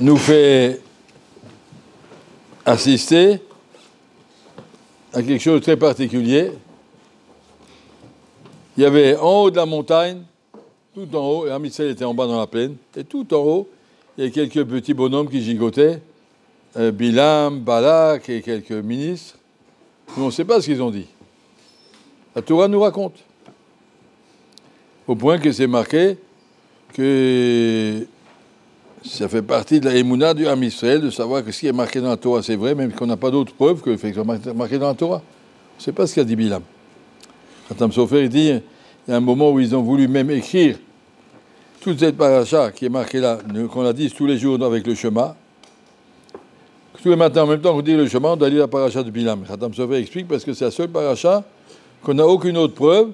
nous fait assister à quelque chose de très particulier. Il y avait en haut de la montagne, tout en haut, et Am Yisraël était en bas dans la plaine, et tout en haut, il y a quelques petits bonhommes qui gigotaient, Bilam, Balak et quelques ministres. Mais on ne sait pas ce qu'ils ont dit. La Torah nous raconte. Au point que c'est marqué que ça fait partie de la émouna du Am Yisraël de savoir que ce qui est marqué dans la Torah c'est vrai, même qu'on n'a pas d'autres preuves que le fait que c'est marqué dans la Torah. On ne sait pas ce qu'a dit Bilam. Khatam Sofer dit, il y a un moment où ils ont voulu même écrire toute cette paracha qui est marquée là, qu'on la dise tous les jours avec le Shema. Tous les matins, en même temps qu'on dit le Shema, on doit lire la paracha de Bilam. Khatam Sofer explique parce que c'est la seule paracha qu'on n'a aucune autre preuve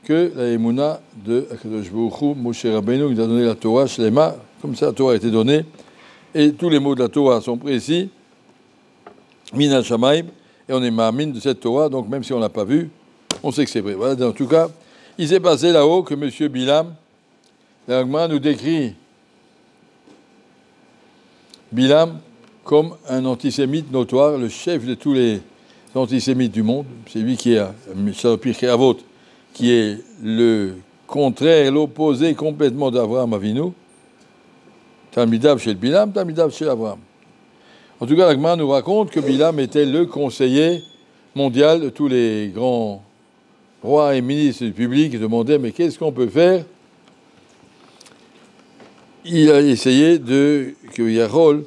que la émouna de Akadosh Baruch Hu, Moshe Rabbeinu, qui a donné la Torah, Shlema, comme ça la Torah a été donnée, et tous les mots de la Torah sont précis, Min al-Shamaim, et on est ma'amin de cette Torah, donc même si on ne l'a pas vu, on sait que c'est vrai. Voilà, en tout cas, il s'est passé là-haut que M. Bilam, l'Agma nous décrit Bilam comme un antisémite notoire, le chef de tous les antisémites du monde. C'est lui qui est Pire Avot, qui est le contraire, l'opposé complètement d'Avraham Avinu. Talmidav chez Bilam, Talmidav chez Avraham. En tout cas, l'Agma nous raconte que Bilam était le conseiller mondial de tous les grands rois et ministres du public qui demandaient mais qu'est-ce qu'on peut faire? Il a essayé que Yarol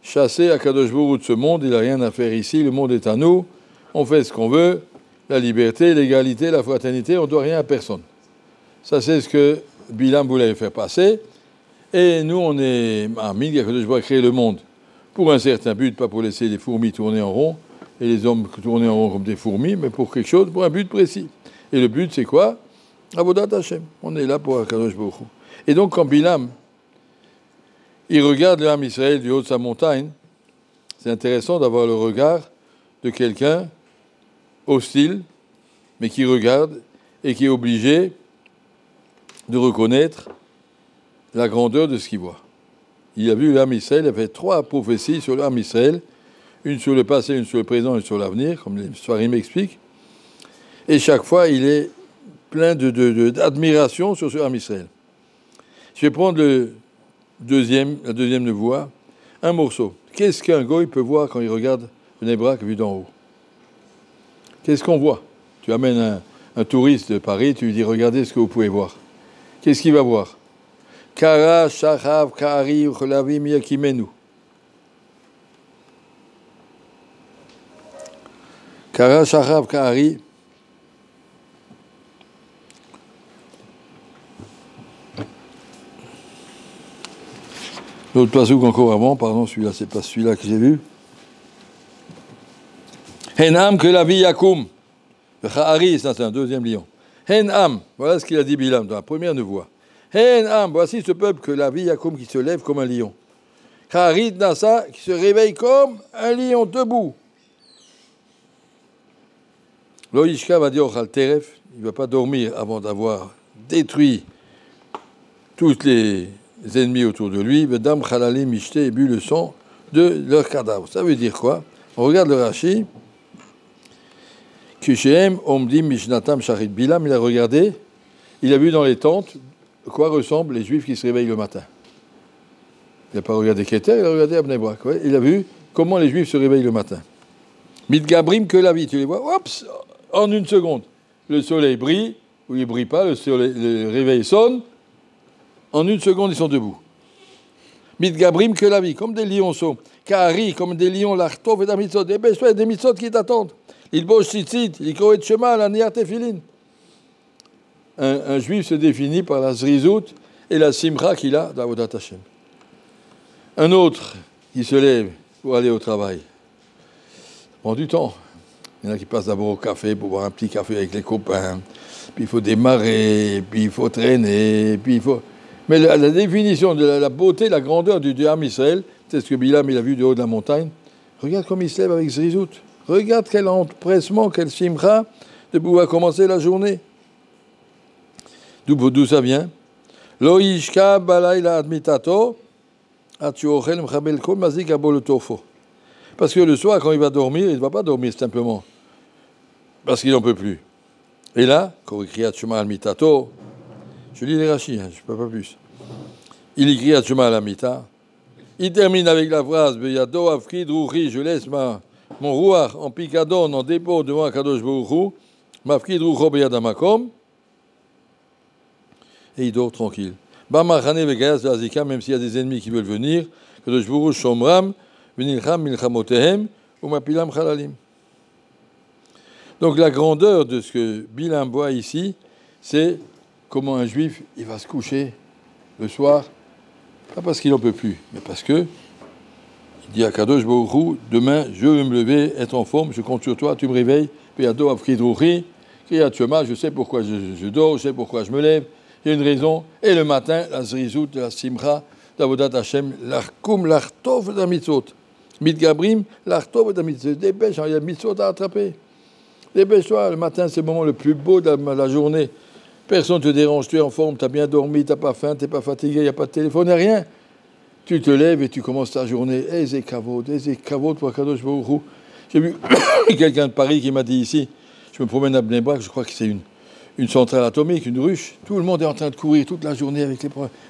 chasser Akadosh Baruch Hu de ce monde, il n'a rien à faire ici, le monde est à nous, on fait ce qu'on veut, la liberté, l'égalité, la fraternité, on ne doit rien à personne. Ça, c'est ce que Bilam voulait faire passer. Et nous, on est amis, Akadosh Baruch Hu a créé le monde pour un certain but, pas pour laisser les fourmis tourner en rond, et les hommes tourner en rond comme des fourmis, mais pour quelque chose, pour un but précis. Et le but, c'est quoi? Avodat Hashem. On est là pour Akadosh Baruch Hu. Et donc, quand Bilam, il regarde le Am Yisraël du haut de sa montagne, c'est intéressant d'avoir le regard de quelqu'un hostile, mais qui regarde et qui est obligé de reconnaître la grandeur de ce qu'il voit. Il a vu le Am Yisraël, il a fait 3 prophéties sur le Am Yisraël, une sur le passé, une sur le présent et une sur l'avenir, comme les Sfarim m'expliquent. Et chaque fois, il est plein d'admiration sur ce Am Yisraël. Je vais prendre la deuxième nevoie, un morceau. Qu'est-ce qu'un goy peut voir quand il regarde le Nebrak vu d'en haut? Qu'est-ce qu'on voit? Tu amènes un touriste de Paris, tu lui dis regardez ce que vous pouvez voir. Qu'est-ce qu'il va voir? Kara, Shachav, Kari, Uchlavim, Yakimenu. Kara, Shachav, Kari. L'autre pasouk encore avant, pardon, celui-là, c'est pas celui-là que j'ai vu. Henam que la vie yakum. Kha'ari, ça c'est un deuxième lion. Henam, voilà ce qu'il a dit Bilam dans la première nevoie. Henam, voici ce peuple que la vie yakum qui se lève comme un lion. Kha'ari Nasa qui se réveille comme un lion debout. Loïshka va dire au Teref, il ne va pas dormir avant d'avoir détruit toutes les ennemis autour de lui, Vedam Khalali Mishte et bu le sang de leur cadavre. Ça veut dire quoi? On regarde le Rashi. Kishem Omdim Mishnatam Sharit Bilam, il a regardé, il a vu dans les tentes à quoi ressemblent les Juifs qui se réveillent le matin. Il n'a pas regardé Keter, il a regardé Abnei Brak. Ouais, il a vu comment les Juifs se réveillent le matin. Midgabrim que la vie, tu les vois, hop, en une seconde. Le soleil brille, ou il ne brille pas, le réveil sonne. En une seconde, ils sont debout. Midgabrim que la vie, comme des lions sont. Kari, comme des lions, l'artov et des mitzot. Dépêche-toi, il y a des mitzot qui t'attendent. Il bosse tzitzit, il kohet shema, la niyat tefilin. Un juif se définit par la zrizout et la simcha qu'il a d'avodat Hashem. Un autre qui se lève pour aller au travail. Ça prend du temps. Il y en a qui passent d'abord au café pour boire un petit café avec les copains. Puis il faut démarrer, puis il faut traîner, puis il faut... Mais la définition de la beauté, la grandeur du Am Yisraël, c'est ce que Bilam il a vu du haut de la montagne. Regarde comme il se lève avec zrizout. Regarde quel empressement, quel simcha de pouvoir commencer la journée. D'où ça vient? Lo yishka balayla admitato Parce que le soir, quand il va dormir, il ne va pas dormir simplement. Parce qu'il n'en peut plus. Et là, je lis les rachis, je ne peux pas plus. Il écrit à Tchuma al-Amita. Il termine avec la phrase Beyado Afkid Ruchi, je laisse mon rouar en picadon, en dépôt devant Akadosh Baruch Hu, Mafkid Rucho Beyadamakom, et il dort tranquille. Bamachane Vegayas de Azika, même s'il y a des ennemis qui veulent venir, Kadosh Baruch Hu Shomram, Venilcham Milchamotehem, ou Mapilam Chalalim. Donc la grandeur de ce que Bilam voit ici, c'est comment un juif, il va se coucher le soir, pas parce qu'il n'en peut plus, mais parce que il dit à Kadosh Baruch Hu, demain, je vais me lever, être en forme, je compte sur toi, tu me réveilles, Peyado Afkid Ruchi, Kriyat Shema, je sais pourquoi je dors, je sais pourquoi je me lève, il y a une raison, et le matin, la Zrizout, la Simcha, d'Avodat Hashem, l'Arkoum, l'Artov de la Mitzvot, Mitgabrim, l'Artov de la Mitzvot, dépêche, il y a Mitzvot à attraper. Dépêche-toi, le matin, c'est le moment le plus beau de la journée. Personne ne te dérange, tu es en forme, tu as bien dormi, tu n'as pas faim, tu n'es pas fatigué, il n'y a pas de téléphone, il n'y a rien. Tu te lèves et tu commences ta journée. Eze kavod pour Kadosh Baruch Hu. J'ai vu quelqu'un de Paris qui m'a dit ici, je me promène à Bnei Brak, je crois que c'est une centrale atomique, une ruche. Tout le monde est en train de courir toute la journée avec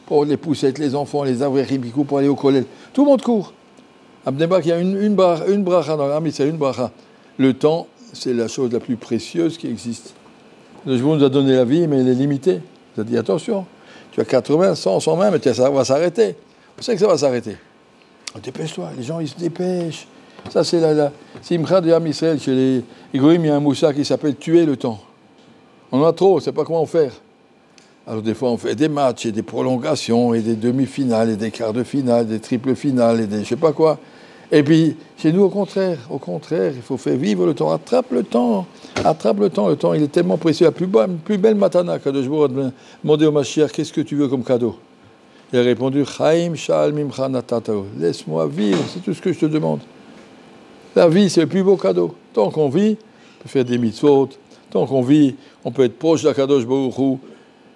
pour les poussettes, les enfants, les avriers, pour aller au collège. Tout le monde court. À Bnei Brak, il y a une bracha dans l'armée, c'est une bracha. Le temps, c'est la chose la plus précieuse qui existe. Le jour nous a donné la vie, mais elle est limitée. Il a dit attention, tu as 80, 100, 120, mais ça va s'arrêter. On sait que ça va s'arrêter. Dépêche-toi, les gens ils se dépêchent. Ça c'est la Simcha de Am Israël. Chez les Goïm, il y a un moussa qui s'appelle tuer le temps. On en a trop, on ne sait pas comment faire. Alors des fois on fait des matchs et des prolongations et des demi-finales et des quarts de finale, des triples finales et des je sais pas quoi. Et puis, chez nous, au contraire, il faut faire vivre le temps. Attrape le temps, le temps, il est tellement précieux. La plus belle matana, Kadosh Baruch Hu a demandé au Mashiach, qu'est-ce que tu veux comme cadeau? Il a répondu, Chaim Shal Mimcha Natatao, laisse-moi vivre, c'est tout ce que je te demande. La vie, c'est le plus beau cadeau. Tant qu'on vit, on peut faire des mitzvot, tant qu'on vit, on peut être proche de Kadosh Baruch Hu.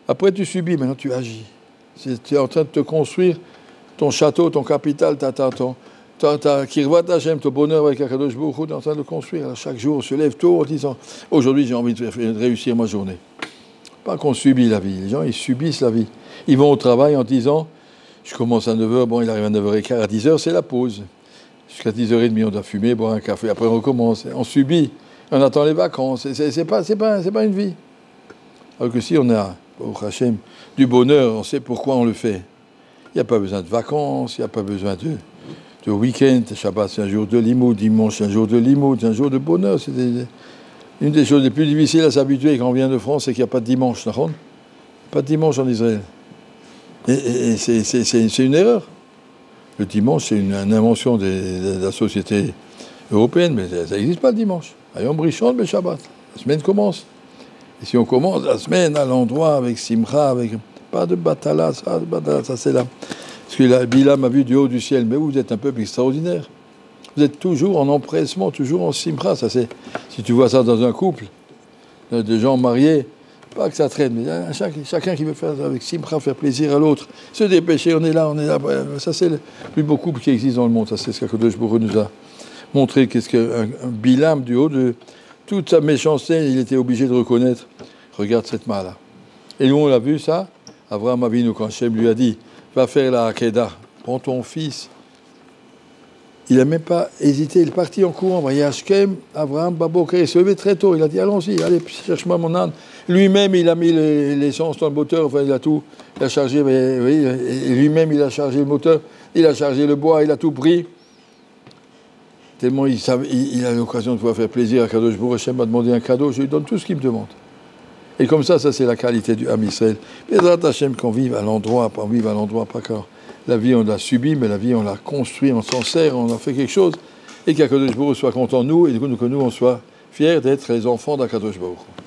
Après, tu subis, maintenant tu agis. Tu es en train de te construire ton château, ton capital, Kirvat Hashem, ton bonheur avec Akadosh Baruch Hu, tu es en train de le construire. Alors, chaque jour, on se lève tôt en disant aujourd'hui, j'ai envie de réussir ma journée. Pas qu'on subit la vie. Les gens, ils subissent la vie. Ils vont au travail en disant je commence à 9h, bon, il arrive à 9h15, à 10h, c'est la pause. Jusqu'à 10h30, on doit fumer, boire un café. Après, on recommence. On subit. On attend les vacances. C'est pas une vie. Alors que si on a, au Hachem, du bonheur, on sait pourquoi on le fait. Il n'y a pas besoin de vacances, il n'y a pas besoin de week-end. Shabbat, c'est un jour de limoud. Dimanche, c'est un jour de limoud. C'est un jour de bonheur. C'est une des choses les plus difficiles à s'habituer quand on vient de France, c'est qu'il n'y a pas de dimanche. Pas de dimanche en Israël. Et c'est une erreur. Le dimanche, c'est une invention de la société européenne, mais ça n'existe pas le dimanche. Ayom Rishon be Shabbat. La semaine commence. Et si on commence la semaine à l'endroit avec Simcha, avec pas de batala, ça c'est là. Parce que Bilam a vu du haut du ciel, mais vous êtes un peuple extraordinaire. Vous êtes toujours en empressement, toujours en Simcha. Ça c'est, si tu vois ça dans un couple de gens mariés, pas que ça traîne, mais chacun qui veut faire avec Simcha, faire plaisir à l'autre, se dépêcher, on est là. Ça, c'est le plus beau couple qui existe dans le monde. Ça, c'est ce qu'Akadosh Baruch Hu nous a montré. Qu'est-ce qu'un Bilam, du haut de toute sa méchanceté, il était obligé de reconnaître. Regarde cette main-là. Et nous, on l'a vu, ça. Avraham Avinu, quand Hachem lui a dit va faire la Hakeda, prends ton fils. Il n'a même pas hésité, il est parti en courant. Yashkem, Avraham, Baboker, il s'est levé très tôt. Il a dit allons-y, allez, cherche-moi mon âne. Lui-même, il a mis l'essence dans le moteur, enfin, il a chargé, et lui-même, il a chargé le moteur, il a chargé le bois, il a tout pris. Tellement il a l'occasion de pouvoir faire plaisir à Kadosh Baruch Hu. Hashem m'a demandé un cadeau, je lui donne tout ce qu'il me demande. Et comme ça c'est la qualité du Am Israël. Bezrat Hashem, qu'on vive à l'endroit, pas quand la vie on l'a subie, mais la vie on l'a construit, on s'en sert, on a fait quelque chose, et qu'Akadosh Baruch Hu soit content de nous, et du coup que nous on soit fiers d'être les enfants d'Akadosh Baruch Hu.